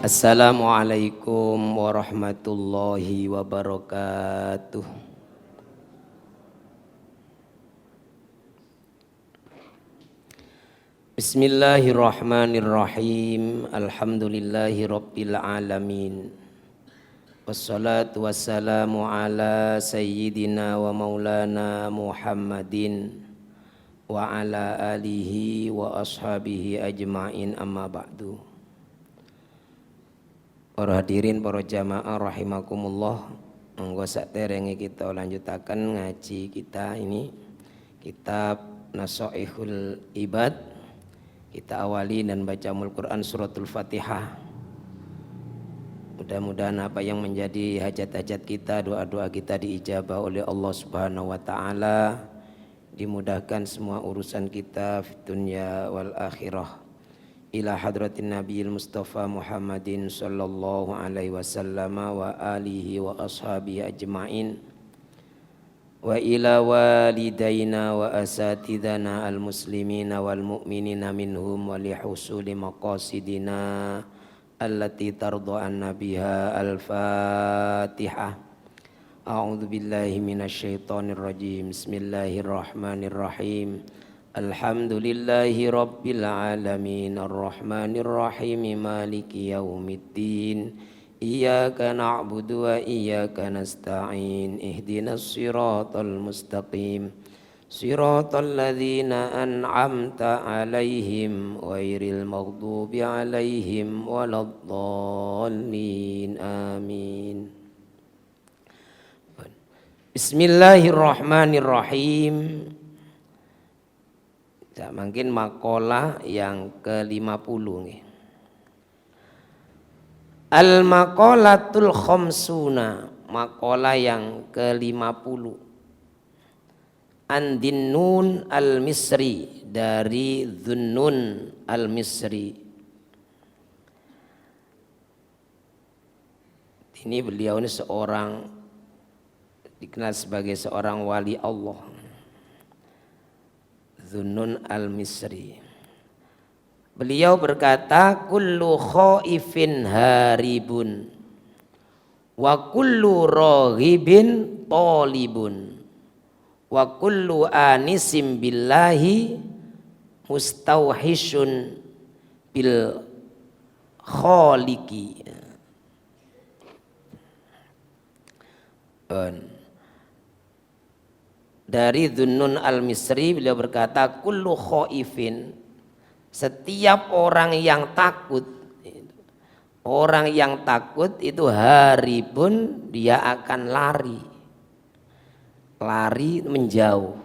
Assalamualaikum warahmatullahi wabarakatuh. Bismillahirrahmanirrahim. Alhamdulillahi rabbil alamin. Wassalatu wassalamu ala sayyidina wa maulana Muhammadin wa ala alihi wa ashabihi ajma'in, amma ba'du. Para hadirin, para jamaah rahimakumullah, monggo saderenge kita lanjutaken ngaji kita ini kitab Nasaihul Ibad. Kita awali dan baca Al-Quran suratul Fatihah. Mudah-mudahan apa yang menjadi hajat-hajat kita, doa-doa kita diijabah oleh Allah Subhanahu wa taala, dimudahkan semua urusan kita di dunia wal akhirah. Ila hadratin Nabiyil Mustafa Muhammadin sallallahu alaihi wasallam wa alihi wa ashabihi ajma'in, wa ila walidaina wa asatidana al-muslimina wal mu'minina minhum wa lihusuli maqasidina allati tarda anna biha. Al-Fatihah. A'udzu billahi minasyaitonir rajim. Bismillahirrahmanirrahim. Alhamdulillahi rabbil alamin, arrahmanir rahim, maliki yaumiddin. Iyyaka na'budu wa iyyaka nasta'in. Ihdinas siratal mustaqim, siratal ladzina an'amta 'alaihim ghairil maghdubi 'alaihim waladdallin. Amin. Bismillahirrahmanirrahim. Mungkin makalah yang ke-50 nih. Al-maqalatul khamsuna, makalah yang ke-50. An-Dinnun al-Misri, dari Dhunnun al-Misri. Ini beliau ini seorang, dikenal sebagai seorang wali Allah, Dhunnun al-Misri. Beliau berkata, kullu khaifin haribun wa kullu raghibin talibun wa kullu anisim billahi mustauhishun bil khaliqi. Dari Dhunnun al-Misri beliau berkata, kullu khaifin, setiap orang yang takut, orang yang takut itu haribun, dia akan lari menjauh.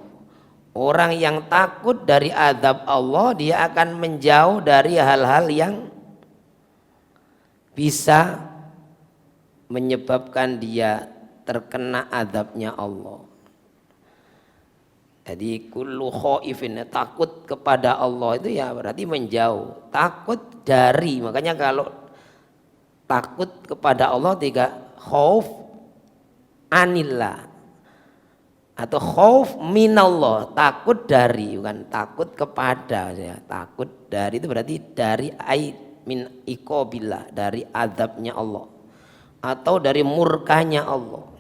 Orang yang takut dari azab Allah, dia akan menjauh dari hal-hal yang bisa menyebabkan dia terkena azabnya Allah. Jadi kullu khaifin, takut kepada Allah itu ya berarti menjauh, takut dari. Makanya kalau takut kepada Allah tiga, khauf anillah atau khauf minallah, takut dari, bukan takut kepada ya. Takut dari itu berarti dari min iqabillah, dari azabnya Allah atau dari murkanya Allah.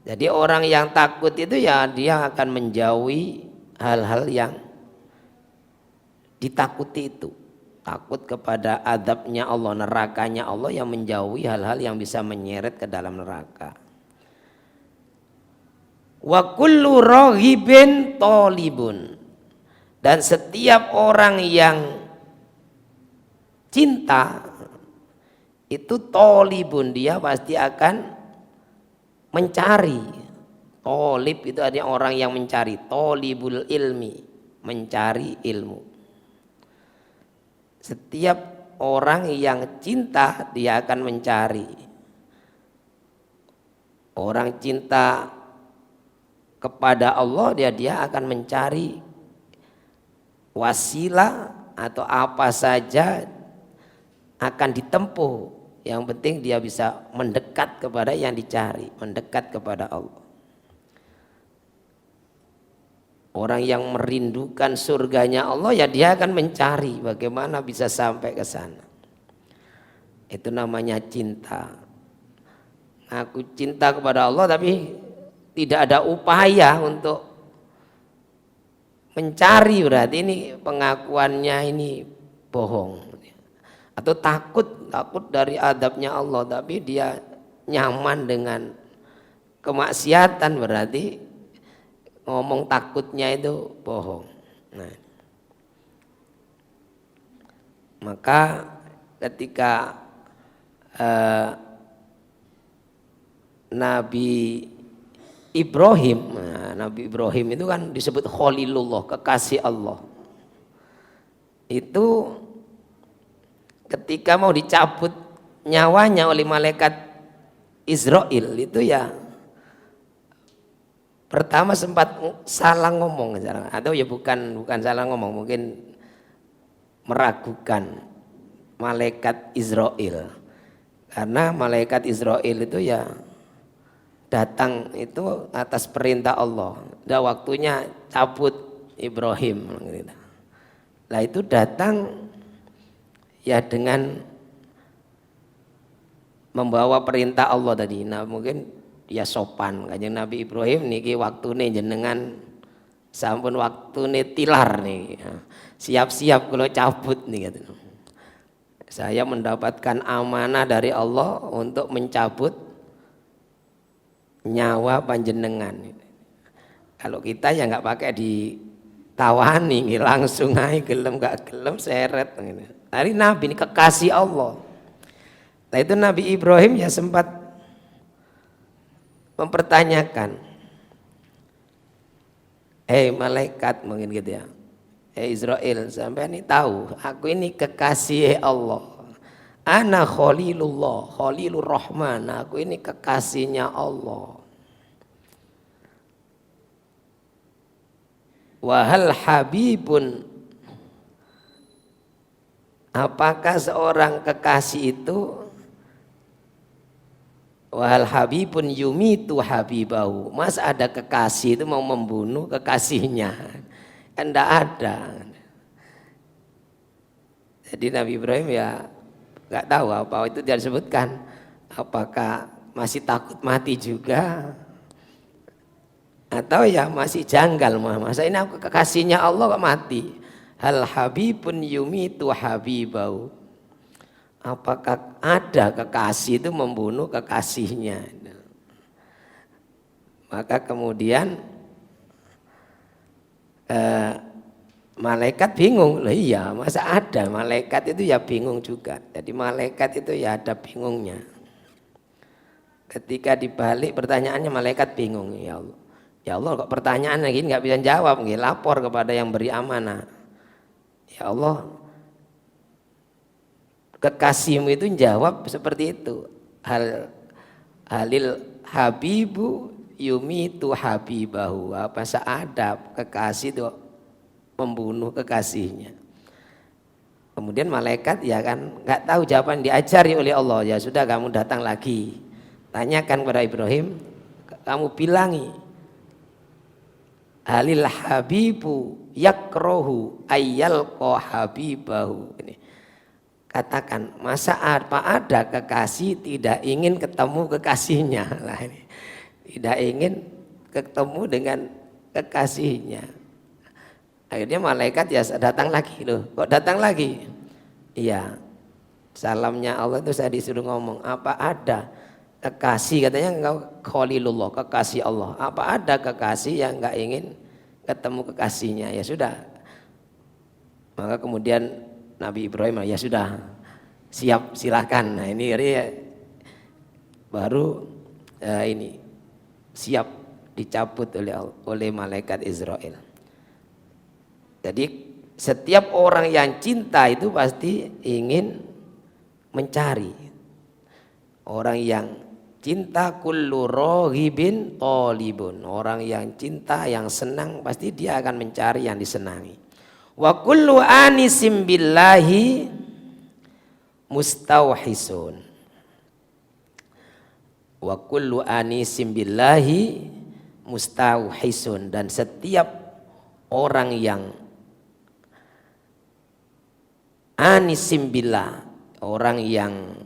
Jadi orang yang takut itu ya dia akan menjauhi hal-hal yang ditakuti itu. Takut kepada azabnya Allah, nerakanya Allah, yang menjauhi hal-hal yang bisa menyeret ke dalam neraka. Wa kullu raghibin talibun, dan setiap orang yang cinta itu talibun, dia pasti akan mencari. Tolib itu artinya orang yang mencari. Tolibul ilmi, mencari ilmu. Setiap orang yang cinta dia akan mencari. Orang cinta kepada Allah, dia akan mencari wasilah atau apa saja akan ditempuh. Yang penting dia bisa mendekat kepada yang dicari, mendekat kepada Allah. Orang yang merindukan surganya Allah, ya dia akan mencari bagaimana bisa sampai ke sana. Itu namanya cinta. Aku cinta kepada Allah tapi tidak ada upaya untuk mencari, berarti ini pengakuannya ini bohong. Atau takut dari adabnya Allah tapi dia nyaman dengan kemaksiatan, berarti ngomong takutnya itu bohong. Nah, maka ketika Nabi Ibrahim, Nabi Ibrahim itu kan disebut Khalilullah, kekasih Allah. Itu ketika mau dicabut nyawanya oleh malaikat Israel itu ya pertama sempat salah ngomong, atau ya bukan salah ngomong, mungkin meragukan malaikat Israel, karena malaikat Israel itu ya datang itu atas perintah Allah. Udah waktunya cabut Ibrahim. Nah itu datang ya dengan membawa perintah Allah tadi. Nah mungkin ya sopan. Kanjeng Nabi Ibrahim niki waktune jenengan sampun waktune tilar nih. Siap-siap kalau cabut nih gitu. Saya mendapatkan amanah dari Allah untuk mencabut nyawa panjenengan. Kalau kita ya nggak pakai ditawani, langsung aja gelem nggak gelem seret. Hari Nabi ini kekasih Allah. Nah itu Nabi Ibrahim ya sempat mempertanyakan, malaikat mungkin gitu ya, Israel, sampai ini tahu aku ini kekasih Allah. Ana Khalilullah, Khalilur Rahman, aku ini kekasihnya Allah. Wahal habibun, apakah seorang kekasih itu, wahal habibun yumitu habibahu, mas ada kekasih itu mau membunuh kekasihnya? Enggak ada. Jadi Nabi Ibrahim ya nggak tahu apa itu dia disebutkan, apakah masih takut mati juga atau ya masih janggal, masa ini aku kekasihnya Allah kok mati. Hal habibun yumitu habibau, apakah ada kekasih itu membunuh kekasihnya? Maka kemudian malaikat bingung, loh iya masa ada, malaikat itu ya bingung juga. Jadi malaikat itu ya ada bingungnya. Ketika dibalik pertanyaannya malaikat bingung, ya Allah kok pertanyaan lagi nggak bisa jawab, lapor kepada yang beri amanah. Ya Allah, kekasihmu itu jawab seperti itu. Halil habibu yumitu habibahu, apa seadab kekasih itu membunuh kekasihnya. Kemudian malaikat ya kan nggak tahu jawaban, diajari oleh Allah, ya sudah kamu datang lagi, tanyakan kepada Ibrahim, kamu bilangi halil habibu yakrohu ayyalqa habibahu. Ini katakan, masa apa ada kekasih tidak ingin ketemu kekasihnya? Lah ini tidak ingin ketemu dengan kekasihnya. Akhirnya malaikat ya datang lagi, loh kok datang lagi? Iya, salamnya Allah itu saya disuruh ngomong, apa ada kekasih, katanya engkau Khalilullah, kekasih Allah, apa ada kekasih yang enggak ingin ketemu kekasihnya? Ya sudah. Maka kemudian Nabi Ibrahim, ya sudah siap silakan. Nah ini baru ini siap dicabut oleh malaikat Israel. Jadi setiap orang yang cinta itu pasti ingin mencari. Orang yang cinta kullu rohibin tolibun, orang yang cinta yang senang pasti dia akan mencari yang disenangi. Wa kullu anisim billahi mustauhisun. Wa kullu anisim billahi mustauhisun, dan setiap orang yang anisim billah, orang yang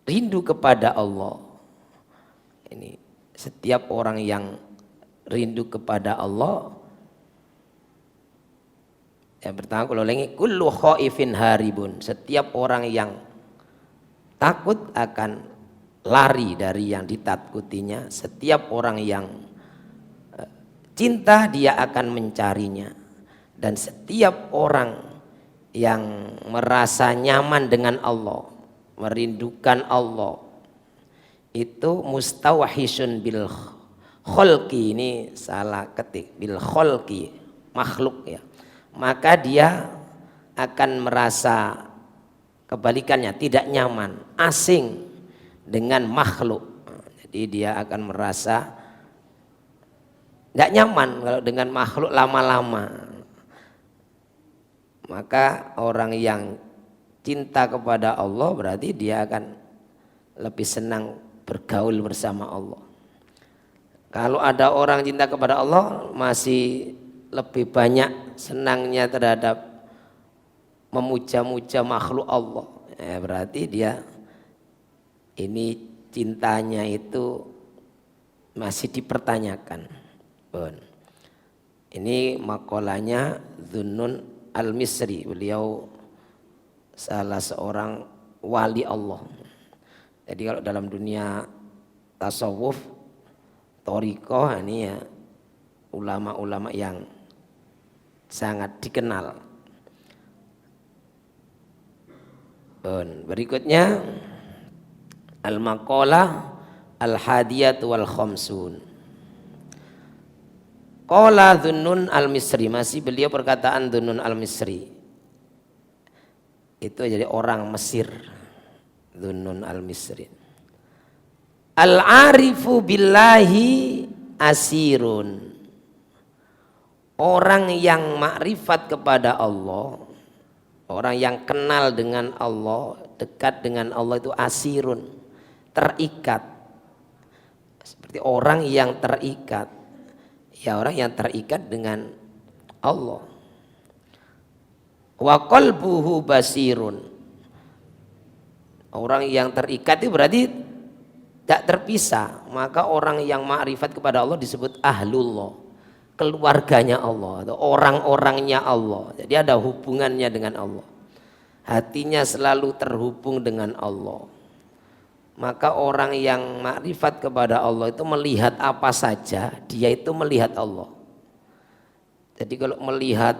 rindu kepada Allah. Ini setiap orang yang rindu kepada Allah, yang pertama kalau lagi kullu khaifin haribun, setiap orang yang takut akan lari dari yang ditakutinya, setiap orang yang cinta dia akan mencarinya, dan setiap orang yang merasa nyaman dengan Allah, merindukan Allah, itu mustawhisun bil kholqi, ini salah ketik, bil kholqi, makhluk ya, maka dia akan merasa kebalikannya, tidak nyaman, asing dengan makhluk. Jadi dia akan merasa nggak nyaman kalau dengan makhluk lama-lama. Maka orang yang cinta kepada Allah berarti dia akan lebih senang bergaul bersama Allah. Kalau ada orang cinta kepada Allah masih lebih banyak senangnya terhadap memuja-muja makhluk Allah, ya berarti dia ini cintanya itu masih dipertanyakan. Ini makolanya Dhunnun Al-Misri, beliau salah seorang wali Allah. Jadi kalau dalam dunia tasawuf, thariqah, ini ya ulama-ulama yang sangat dikenal. Berikutnya Al-Maqalah Al-Hadiyat wal Khamsun. Qala Dhunnun Al-Misri, masih beliau perkataan Dhunnun Al-Misri. Itu jadi orang Mesir, Dhunnun Al-Misri. Al-arifu billahi asirun. Orang yang makrifat kepada Allah, orang yang kenal dengan Allah, dekat dengan Allah itu asirun, terikat. Seperti orang yang terikat. Ya orang yang terikat dengan Allah. Wa qalbuhu basirun. Orang yang terikat itu berarti tidak terpisah. Maka orang yang ma'rifat kepada Allah disebut ahlullah, keluarganya Allah atau orang-orangnya Allah. Jadi ada hubungannya dengan Allah. Hatinya selalu terhubung dengan Allah. Maka orang yang makrifat kepada Allah itu melihat apa saja, dia itu melihat Allah. Jadi kalau melihat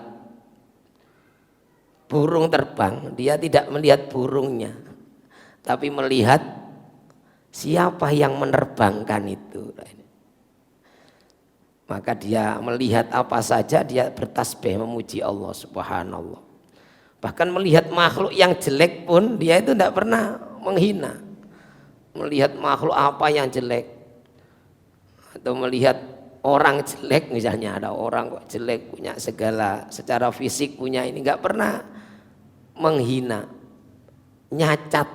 burung terbang, dia tidak melihat burungnya, tapi melihat siapa yang menerbangkan itu. Maka dia melihat apa saja, dia bertasbih memuji Allah subhanallah. Bahkan melihat makhluk yang jelek pun dia itu tidak pernah menghina. Melihat makhluk apa yang jelek, atau melihat orang jelek, misalnya ada orang kok jelek, punya segala secara fisik punya ini, nggak pernah menghina, nyacat.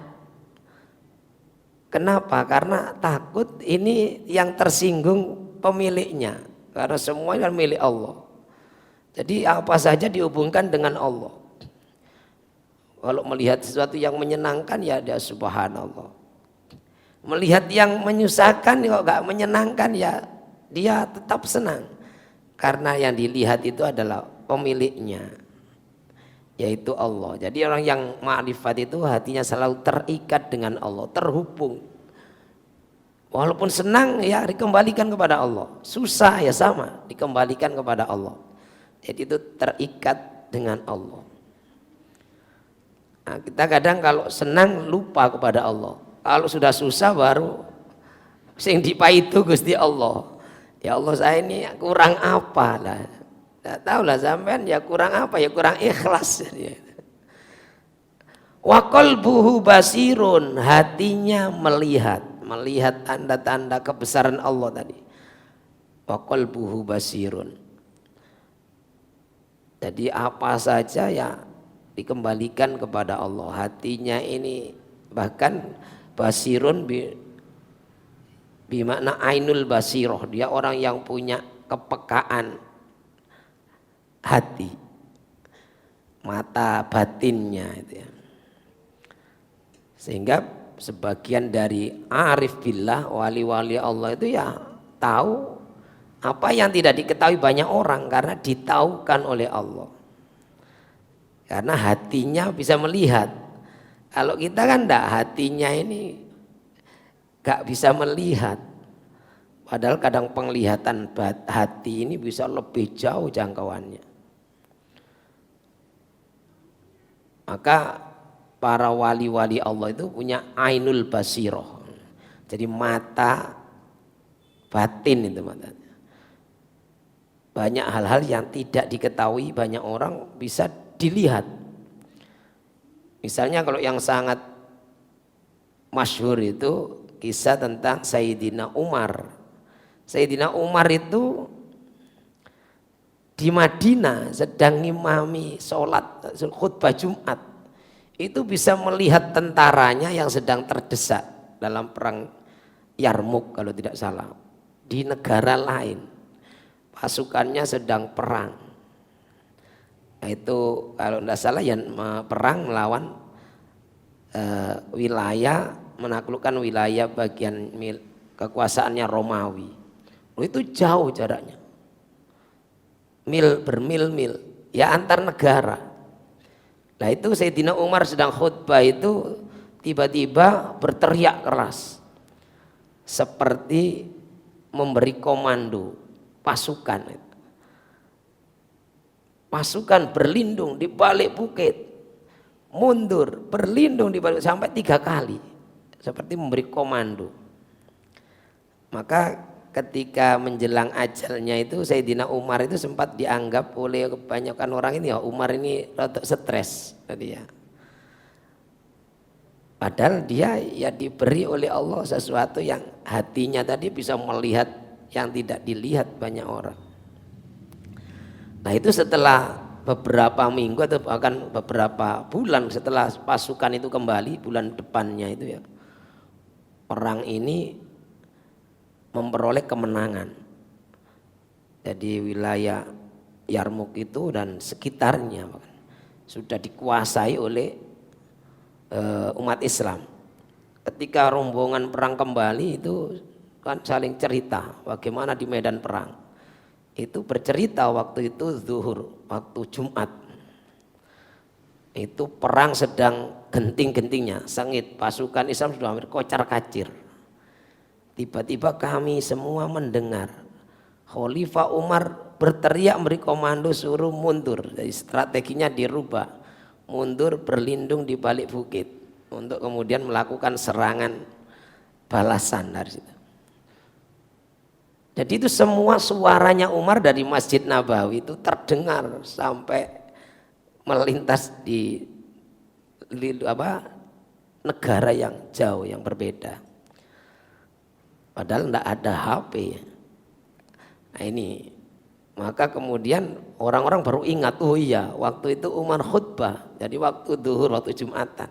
Kenapa? Karena takut ini yang tersinggung pemiliknya, karena semuanya milik Allah. Jadi apa saja dihubungkan dengan Allah. Kalau melihat sesuatu yang menyenangkan ya dia subhanallah. Melihat yang menyusahkan kok gak menyenangkan ya dia tetap senang. Karena yang dilihat itu adalah pemiliknya, yaitu Allah. Jadi orang yang ma'rifat itu hatinya selalu terikat dengan Allah, terhubung. Walaupun senang ya dikembalikan kepada Allah, susah ya sama dikembalikan kepada Allah. Jadi itu terikat dengan Allah. Nah, kita kadang kalau senang lupa kepada Allah. Kalau sudah susah baru sing dipaitu Gusti Allah. Ya Allah saya ini kurang apa lah. Tidak tahu lah sampean ya kurang apa, ya kurang ikhlas. Wa qalbuhu basirun, hatinya melihat tanda-tanda kebesaran Allah tadi. Wa qalbuhu basirun. Jadi apa saja ya dikembalikan kepada Allah. Hatinya ini bahkan basirun bimakna ainul basiroh, dia orang yang punya kepekaan hati, mata batinnya itu ya. Sehingga sebagian dari arif billah, wali-wali Allah itu ya tahu apa yang tidak diketahui banyak orang karena ditaukan oleh Allah. Karena hatinya bisa melihat. Kalau kita kan enggak, hatinya ini gak bisa melihat. Padahal kadang penglihatan hati ini bisa lebih jauh jangkauannya. Maka para wali-wali Allah itu punya ainul basiroh. Jadi mata batin itu matanya. Banyak hal-hal yang tidak diketahui banyak orang bisa dilihat. Misalnya kalau yang sangat masyhur itu kisah tentang Sayyidina Umar. Sayyidina Umar itu di Madinah sedang ngimami sholat khutbah Jumat. Itu bisa melihat tentaranya yang sedang terdesak dalam perang Yarmuk kalau tidak salah. Di negara lain. Pasukannya sedang perang. Nah, itu kalau tidak salah ya perang melawan wilayah, menaklukkan wilayah bagian kekuasaannya Romawi. Itu jauh jaraknya. Bermil-mil. Ya antar negara. Nah itu Sayyidina Umar sedang khutbah itu tiba-tiba berteriak keras. Seperti memberi komando pasukan. Pasukan berlindung di balik bukit. Mundur, berlindung di balik sampai 3 kali. Seperti memberi komando. Maka ketika menjelang ajalnya itu Sayyidina Umar itu sempat dianggap oleh kebanyakan orang ini ya Umar ini rada stres tadi ya. Padahal dia ya diberi oleh Allah sesuatu yang hatinya tadi bisa melihat yang tidak dilihat banyak orang. Nah itu setelah beberapa minggu atau bahkan beberapa bulan setelah pasukan itu kembali bulan depannya itu ya perang ini memperoleh kemenangan. Jadi wilayah Yarmuk itu dan sekitarnya sudah dikuasai oleh umat Islam. Ketika rombongan perang kembali itu kan saling cerita bagaimana di medan perang. Itu bercerita waktu itu zuhur, waktu Jumat. Itu perang sedang genting-gentingnya, sengit, pasukan Islam sudah hampir kocar-kacir. Tiba-tiba kami semua mendengar Khalifah Umar berteriak beri komando suruh mundur. Jadi strateginya dirubah. Mundur berlindung di balik bukit untuk kemudian melakukan serangan balasan dari situ. Jadi itu semua suaranya Umar dari Masjid Nabawi itu terdengar sampai melintas di negara yang jauh yang berbeda. Padahal tidak ada HP. Nah ini, maka kemudian orang-orang baru ingat, oh iya waktu itu Umar khutbah, jadi waktu duhur, waktu Jumatan.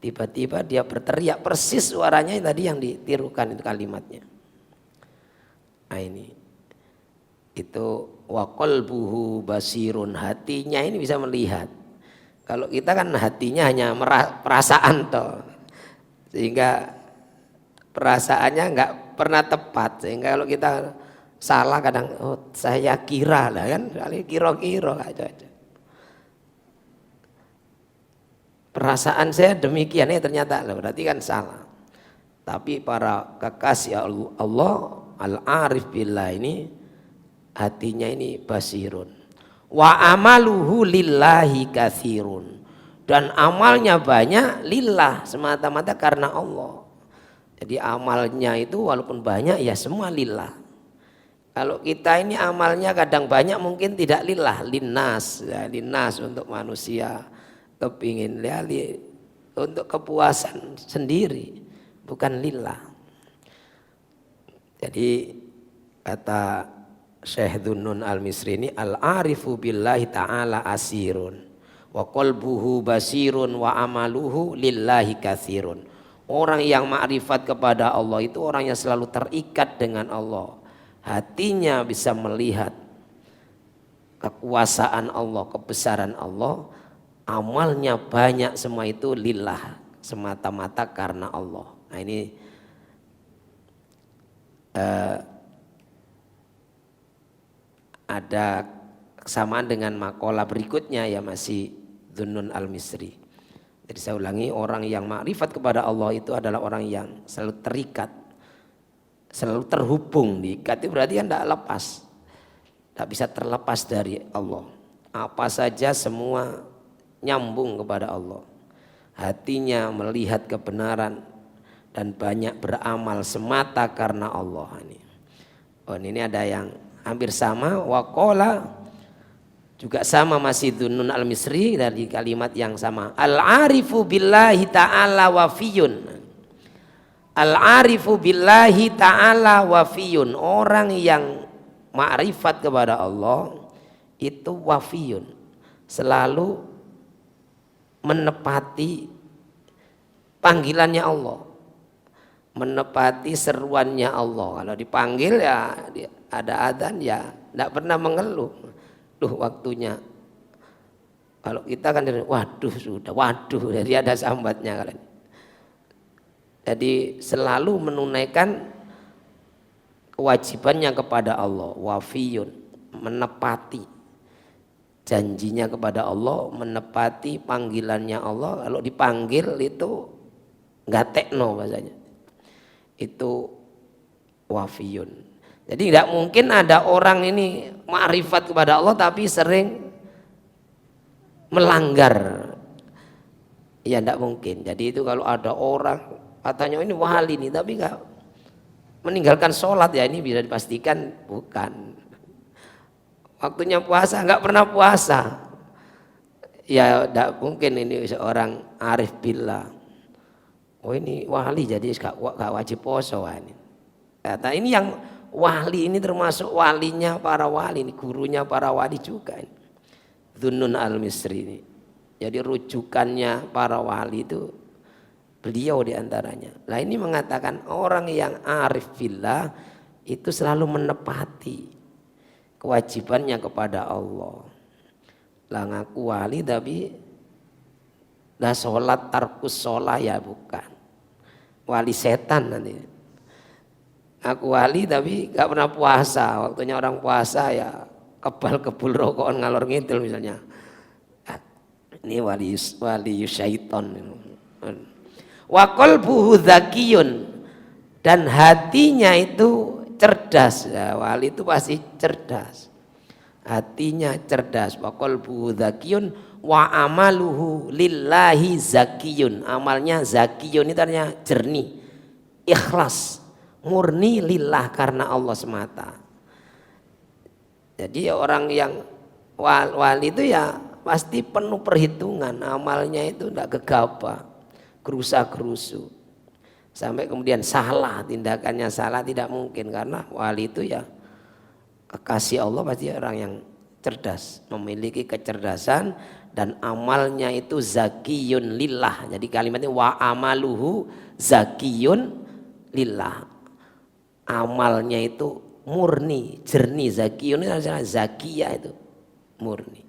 Tiba-tiba dia berteriak persis suaranya tadi yang ditirukan itu kalimatnya. Nah ini, itu wa qalbuhu basirun, hatinya ini bisa melihat. Kalau kita kan hatinya hanya perasaan toh, sehingga perasaannya nggak pernah tepat sehingga kalau kita salah kadang saya kira lah kan kali kira-kira aja. Perasaan saya demikian ternyata berarti kan salah. Tapi para kekasih Allah al-arif billah ini hatinya ini basirun. Wa amaluhu lillahi katsirun. Dan amalnya banyak lillah semata-mata karena Allah. Jadi amalnya itu walaupun banyak ya semua lillah. Kalau kita ini amalnya kadang banyak mungkin tidak lillah, linnas, ya, linnas untuk manusia, kepingin lihat untuk kepuasan sendiri, bukan lillah. Jadi kata Syekh Dhunnun al-Misri ini al-arifu billahi ta'ala asirun wa qalbuhu basirun wa amaluhu lillahi katsirun. Orang yang makrifat kepada Allah itu orang yang selalu terikat dengan Allah. Hatinya bisa melihat kekuasaan Allah, kebesaran Allah. Amalnya banyak semua itu lillah semata-mata karena Allah. Nah ini ada kesamaan dengan makalah berikutnya ya masih Dhunnun al-Misri. Jadi saya ulangi, orang yang makrifat kepada Allah itu adalah orang yang selalu terikat, selalu terhubung. Diikat itu berarti kan tidak lepas, tidak bisa terlepas dari Allah. Apa saja semua nyambung kepada Allah. Hatinya melihat kebenaran dan banyak beramal semata karena Allah. Ini ada yang hampir sama. Waqala juga sama masih Dhunnun al-Misri dari kalimat yang sama. Al-arifu billahi ta'ala wafiyun. Al-arifu billahi ta'ala wafiyun. Orang yang ma'rifat kepada Allah itu wafiyun, selalu menepati panggilannya Allah, menepati seruannya Allah. Kalau dipanggil ya ada adzan ya tidak pernah mengeluh. Duh waktunya. Kalau kita kan waduh sudah, waduh jadi ada sambatnya kalian. Jadi selalu menunaikan kewajibannya kepada Allah, wafiyun, menepati janjinya kepada Allah, menepati panggilannya Allah. Kalau dipanggil itu nggak tekno bahasanya, itu wafiyun. Jadi tidak mungkin ada orang ini ma'rifat kepada Allah tapi sering melanggar. Ya tidak mungkin. Jadi itu kalau ada orang katanya ini wali nih tapi nggak meninggalkan sholat, ya ini bisa dipastikan bukan. Waktunya puasa nggak pernah puasa, ya tidak mungkin ini seorang arif billah. Oh ini wali jadi nggak wajib poso ini. Kata ini yang wali ini termasuk walinya para wali, ini gurunya para wali juga ini. Dhunnun al-Misri ini. Jadi rujukannya para wali itu beliau diantaranya. Nah ini mengatakan orang yang arif billah itu selalu menepati kewajibannya kepada Allah. Lah ngaku wali tapi lah sholat tarkus sholat ya bukan. Wali setan nanti. Aku wali tapi gak pernah puasa. Waktunya orang puasa ya kebal-kebul rokokan ngalor ngidul misalnya. Ini wali syaiton. Wa qalbuhu dzakiyun, dan hatinya itu cerdas. Ya, wali itu pasti cerdas. Hatinya cerdas. Wa qalbuhu dzakiyun wa amaluhu lillahi zakiyun. Amalnya zakiyun itu artinya jernih, ikhlas, murni lillah karena Allah semata. Jadi orang yang wali itu ya pasti penuh perhitungan, amalnya itu tidak gegabah, gerusa-gerusu. Sampai kemudian salah, tindakannya salah tidak mungkin, karena wali itu ya kekasih Allah pasti orang yang cerdas, memiliki kecerdasan dan amalnya itu zakiyun lillah. Jadi kalimatnya wa amaluhu zakiyun lillah. Amalnya itu murni, jernih, zakiyun itu adalah zakiyah itu murni.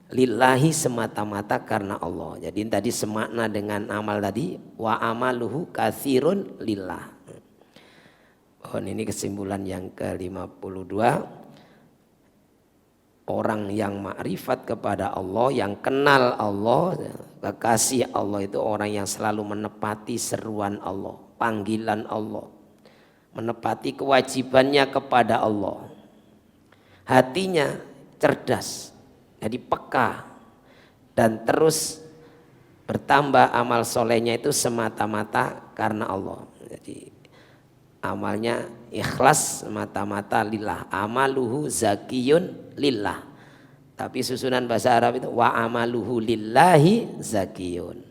Lillahi semata-mata karena Allah. Jadi tadi semakna dengan amal tadi wa amaluhu katsirun lillah. Oh ini kesimpulan yang ke-52. Orang yang makrifat kepada Allah, yang kenal Allah, kekasih Allah itu orang yang selalu menepati seruan Allah, panggilan Allah, menepati kewajibannya kepada Allah. Hatinya cerdas, jadi peka, dan terus bertambah amal solehnya itu semata-mata karena Allah. Jadi amalnya ikhlas semata-mata lillah, amaluhu zakiyun lillah. Tapi susunan bahasa Arab itu wa amaluhu lillahi zakiyun.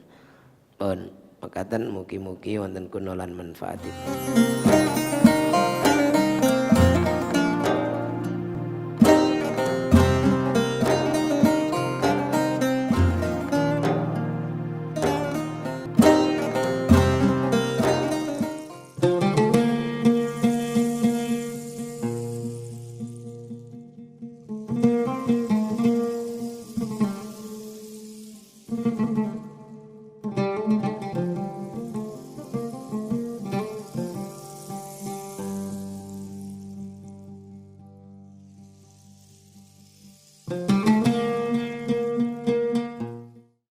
Pun makatan mugi-mugi wonten kunolan manfaatipun.